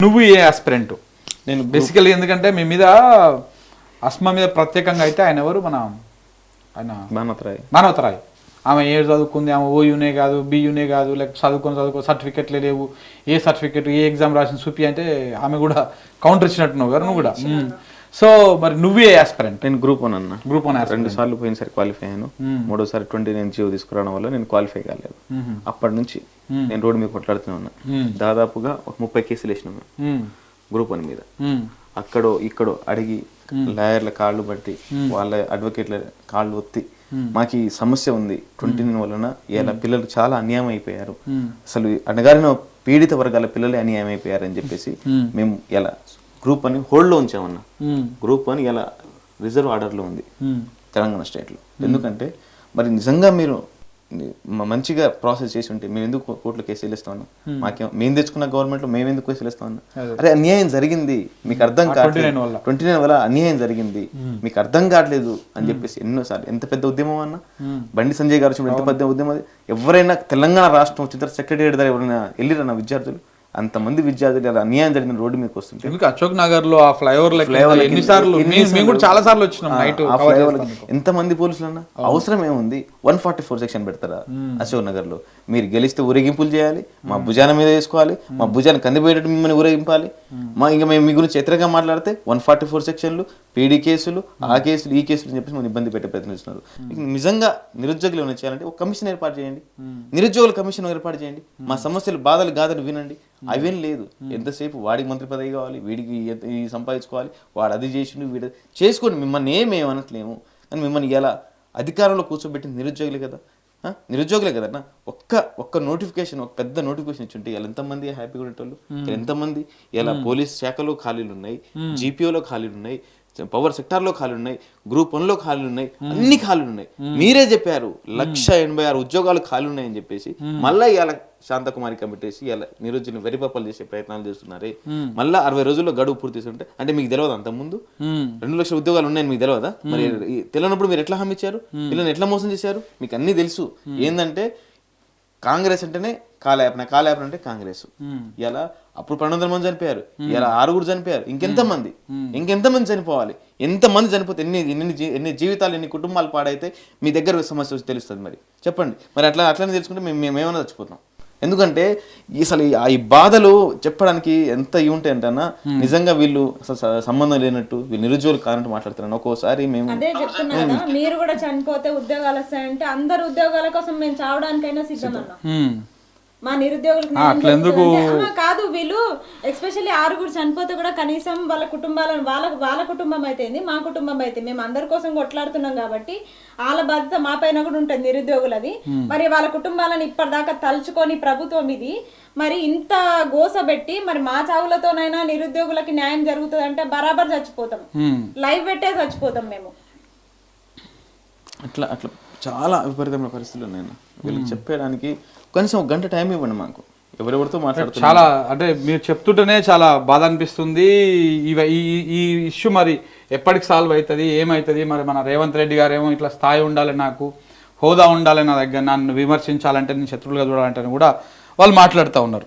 నువ్వు ఏ ఆస్పిరెంట్? నేను బేసికల్లీ ఎందుకంటే మీ మీద అస్మా మీద ప్రత్యేకంగా అయితే ఆయన ఎవరు, ఆయన మానవతరాయ్. ఆమె ఏడు చదువుకుంది, ఆమె ఓయూనే కాదు, బియూనే కాదు, లేకపోతే చదువుకో సర్టిఫికెట్లే లేవు, ఏ సర్టిఫికెట్ ఏ ఎగ్జామ్ రాసిన చూపి అంటే ఆమె కూడా కౌంటర్ ఇచ్చినట్టున్నావు గారు నువ్వు కూడా. సో మరి నువ్వే ఆస్పిరెంట్? నేను గ్రూప్ 1 అన్న. గ్రూప్ 1 2 సార్లు పోయినసారి క్వాలిఫై అయ్యాను. మూడోసారి 29 జీవో తీసుకురావడం వల్ల నేను క్వాలిఫై కాలేదు. అప్పటి నుంచి నేను రోడ్డు మీద కొట్లాడుతూనే ఉన్నా. దాదాపుగా ఒక 30 కేసులు వేసినాం మేము గ్రూప్ 1 మీద. అక్కడో ఇక్కడో అడిగి లాయర్ల కాళ్ళు బట్టి వాళ్ళ అడ్వకేట్ల కాళ్ళు ఒత్తి మాకు ఈ సమస్య ఉంది 29 వలన ఇలా పిల్లలు చాలా అన్యాయం అయిపోయారు, అసలు అణగారిన పీడిత వర్గాల పిల్లలే అన్యాయం అయిపోయారు అని చెప్పేసి మేము ఇలా గ్రూప్ 1 హోల్డ్లో ఉంచామన్నా. గ్రూప్ 1 ఇలా రిజర్వ్ ఆర్డర్లో ఉంది తెలంగాణ స్టేట్లో. ఎందుకంటే మరి నిజంగా మీరు మంచిగా ప్రాసెస్ చేసి ఉంటే మేము ఎందుకు కోర్టులో కేసు వెళ్ళేస్తా ఉన్నాం? మేము తెచ్చుకున్న గవర్నమెంట్ లో మేము ఎందుకు కేసు వెళ్ళేస్తా ఉన్నాం? అరే అన్యాయం జరిగింది, మీకు అర్థం కావట్లేదు, 29 వల్ల అన్యాయం జరిగింది, మీకు అర్థం కావట్లేదు అని చెప్పేసి ఎన్నోసార్లు. ఎంత పెద్ద ఉద్యమం అన్న, బండి సంజయ్ గారు ఎంత పెద్ద ఉద్యమం అది. ఎవరైనా తెలంగాణ రాష్ట్రం వచ్చిన తర్వాత సెక్రటరీ దగ్గర ఎవరైనా వెళ్ళిరన్న విద్యార్థులు, అంతమంది విద్యార్థులు అలా అన్యాయం జరిగిన రోడ్డు మీదకి వస్తుంటే అశోక్ నగర్ లో ఆ ఫ్లైఓవర్ చాలా సార్లు వచ్చినాం. ఎంతమంది పోలీసులు అన్న అవసరం ఏముంది? 144 సెక్షన్ పెడతారా అశోక్ నగర్ లో? మీరు గెలిస్తే ఊరేగింపులు చేయాలి, మా భుజాన మీద వేసుకోవాలి, మా భుజాన్ని కందిపోయేటట్టు మిమ్మల్ని ఊరేగింపాలి. ఇంకా మేము మీ గురించి వ్యతిరేకంగా మాట్లాడితే 144 సెక్షన్లు, పీడీ కేసులు, ఆ కేసులు ఈ కేసులు అని చెప్పేసి మనం ఇబ్బంది పెట్టే ప్రయత్నిస్తున్నారు. నిజంగా నిరుద్యోగులు ఏమైనా చేయాలంటే ఒక కమిషన్ ఏర్పాటు చేయండి, నిరుద్యోగుల కమిషన్ ఏర్పాటు చేయండి, మా సమస్యలు బాధలు గాథలు వినండి. అవేం లేదు. ఎంతసేపు వాడికి మంత్రి పదవి కావాలి, వీడికి సంపాదించుకోవాలి, వాడు అది చేసి వీడు చేసుకోండి, మిమ్మల్ని ఏమనట్లేము. కానీ మిమ్మల్ని ఎలా అధికారంలో కూర్చోబెట్టింది నిరుద్యోగులే కదా, నిరుద్యోగులే కదన్నా. ఒక్క నోటిఫికేషన్, ఒక పెద్ద నోటిఫికేషన్ ఇచ్చుంటే ఇలా ఎంతమంది హ్యాపీగా ఉండేటోళ్ళు. ఎంతమంది ఇలా పోలీస్ శాఖలో ఖాళీలు ఉన్నాయి, జీపీఓలో ఖాళీలు ఉన్నాయి, పవర్ సెక్టార్ లో ఖాళీలు ఉన్నాయి, గ్రూప్ 1 లో ఖాళీలు ఉన్నాయి, అన్ని ఖాళీలు ఉన్నాయి. మీరే చెప్పారు 186 ఉద్యోగాలు ఖాళీ ఉన్నాయని చెప్పేసి మళ్ళీ ఇలా శాంతకుమారి కమిటేసి ఇలా నిరుద్యోగులు వెరిపప్పలు చేసే ప్రయత్నాలు చేస్తున్నారే. మళ్ళీ 60 రోజుల్లో గడువు పూర్తి చేస్తుంటే అంటే మీకు తెలియదు అంత ముందు 2 లక్షల ఉద్యోగాలు ఉన్నాయని మీకు తెలియదా? మరి తెలియనప్పుడు మీరు ఎట్లా హామీ ఇచ్చారు? వీళ్ళని ఎట్లా మోసం చేశారు? మీకు అన్ని తెలుసు. ఏంటంటే కాంగ్రెస్ అంటేనే కాలయాపన అంటే కాంగ్రెస్. ఇలా అప్పుడు 1200 మంది చనిపోయారు, ఇలా 6 చనిపోయారు. ఇంకెంతమంది చనిపోవాలి? ఎంతమంది చనిపోతే ఎన్ని జీవితాలు, ఎన్ని కుటుంబాలు పాడైతే మీ దగ్గర సమస్య వచ్చి తెలుస్తుంది. మరి చెప్పండి. మరి అట్లనే తెలుసుకుంటే మేమేమైనా చచ్చిపోతాం. ఎందుకంటే అసలు ఈ బాధలు చెప్పడానికి ఎంత ఇవి ఉంటాయి అంటన్నా, నిజంగా వీళ్ళు అసలు సంబంధం లేనట్టు, వీళ్ళు నిరుద్యోగులు కానట్టు మాట్లాడుతున్నాను. ఒక్కోసారి మేము అదే చెప్తున్నా కదా, మీరు కూడా చనిపోతే ఉద్యోగాలు వస్తాయంటే అందరు ఉద్యోగాల కోసం మేము చావడానికైనా సిద్ధమన్నా. మా నిరుద్యోగులకు కాదు, వీళ్ళు ఎస్పెషల్లీ 6 చనిపోతే కూడా కనీసం వాళ్ళ కుటుంబాలను వాళ్ళ కుటుంబం అయితే మా కుటుంబం అయితే మేము అందరి కోసం కొట్లాడుతున్నాం కాబట్టి వాళ్ళ బాధ్యత మా పైన కూడా ఉంటుంది నిరుద్యోగులది. మరి వాళ్ళ కుటుంబాలను ఇప్పటిదాకా తలుచుకొని ప్రభుత్వం ఇది మరి ఇంత గోసబెట్టి మరి మా చావులతోనైనా నిరుద్యోగులకి న్యాయం జరుగుతుంది అంటే బరాబర్ చచ్చిపోతాం, లైవ్ పెట్టే చచ్చిపోతాం మేము. అట్లా చాలా విపరీతమైన పరిస్థితులు ఉన్నాయి. వీళ్ళకి చెప్పడానికి కనీసం 1 గంట టైం ఇవ్వండి మాకు. ఎవరెవరితో మాట్లాడుతున్నారు చాలా అంటే మీరు చెప్తుంటేనే చాలా బాధ అనిపిస్తుంది. ఈ ఇష్యూ మరి ఎప్పటికి సాల్వ్ అవుతుంది, ఏమవుతుంది? మరి మన రేవంత్ రెడ్డి గారు ఏమో ఇట్లా స్థాయి ఉండాలి, నాకు హోదా ఉండాలి, నా దగ్గర నన్ను విమర్శించాలంటే నేను శత్రువులుగా చూడాలంటే కూడా వాళ్ళు మాట్లాడుతూ ఉన్నారు.